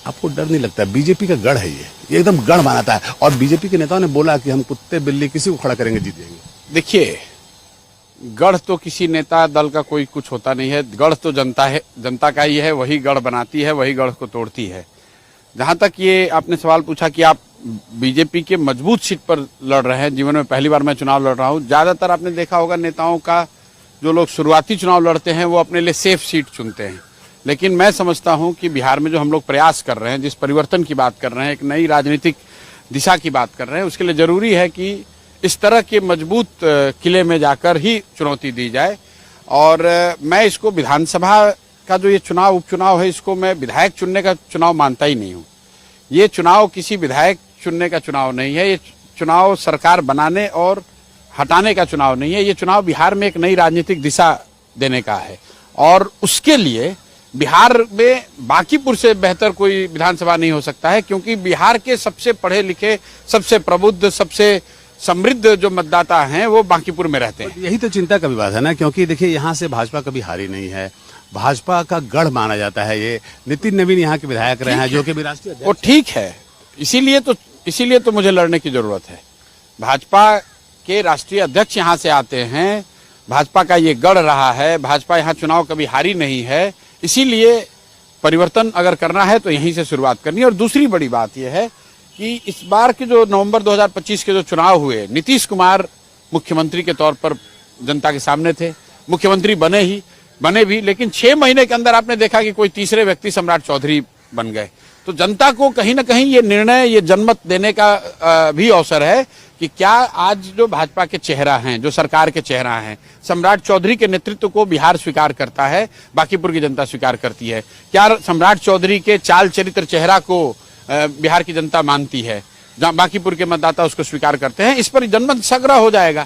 आपको डर नहीं लगता? बीजेपी का गढ़ है ये एकदम गढ़ मानाता है। और बीजेपी के नेताओं ने बोला कि हम कुत्ते बिल्ली किसी को खड़ा करेंगे, जीत जाएंगे। देखिए, गढ़ तो किसी नेता दल का कोई कुछ होता नहीं है। गढ़ तो जनता है, जनता का ही है, वही गढ़ बनाती है, वही गढ़ को तोड़ती है। जहां तक ये आपने सवाल पूछा कि आप बीजेपी के मजबूत सीट पर लड़ रहे हैं, जीवन में पहली बार मैं चुनाव लड़ रहा हूं। ज्यादातर आपने देखा होगा नेताओं का, जो लोग शुरुआती चुनाव लड़ते हैं वो अपने लिए सेफ सीट चुनते हैं। लेकिन मैं समझता हूं कि बिहार में जो हम लोग प्रयास कर रहे हैं, जिस परिवर्तन की बात कर रहे हैं, एक नई राजनीतिक दिशा की बात कर रहे हैं, उसके लिए जरूरी है कि इस तरह के मजबूत किले में जाकर ही चुनौती दी जाए। और मैं इसको विधानसभा का जो ये चुनाव उपचुनाव है, इसको मैं विधायक चुनने का चुनाव मानता ही नहीं हूँ। ये चुनाव किसी विधायक चुनने का चुनाव नहीं है। ये चुनाव सरकार बनाने और हटाने का चुनाव नहीं है। ये चुनाव बिहार में एक नई राजनीतिक दिशा देने का है। और उसके लिए बिहार में बांकीपुर से बेहतर कोई विधानसभा नहीं हो सकता है, क्योंकि बिहार के सबसे पढ़े लिखे, सबसे प्रबुद्ध, सबसे समृद्ध जो मतदाता हैं वो बांकीपुर में रहते हैं। यही तो चिंता का विवाद है ना, क्योंकि देखिए यहाँ से भाजपा कभी हारी नहीं है। भाजपा का गढ़ माना जाता है ये। नितिन नवीन यहाँ के विधायक रहे हैं, जो कि भी राष्ट्रीय वो ठीक है, इसीलिए तो मुझे लड़ने की जरूरत है। भाजपा के राष्ट्रीय अध्यक्ष यहाँ से आते हैं, भाजपा का ये गढ़ रहा है, भाजपा यहाँ चुनाव कभी हारी नहीं है। इसीलिए परिवर्तन अगर करना है तो यहीं से शुरुआत करनी है। और दूसरी बड़ी बात यह है कि इस बार के जो नवंबर 2025 के जो चुनाव हुए, नीतीश कुमार मुख्यमंत्री के तौर पर जनता के सामने थे, मुख्यमंत्री बने भी, लेकिन 6 महीने के अंदर आपने देखा कि कोई तीसरे व्यक्ति सम्राट चौधरी बन गए। तो जनता को कहीं ना कहीं ये निर्णय, ये जनमत देने का भी अवसर है कि क्या आज जो भाजपा के चेहरा हैं, जो सरकार के चेहरा हैं, सम्राट चौधरी के नेतृत्व को बिहार स्वीकार करता है, बांकीपुर की जनता स्वीकार करती है? क्या सम्राट चौधरी के चाल चरित्र चेहरा को बिहार की जनता मानती है? बांकीपुर के मतदाता उसको स्वीकार करते हैं? इस पर जनमत सग्रह हो जाएगा।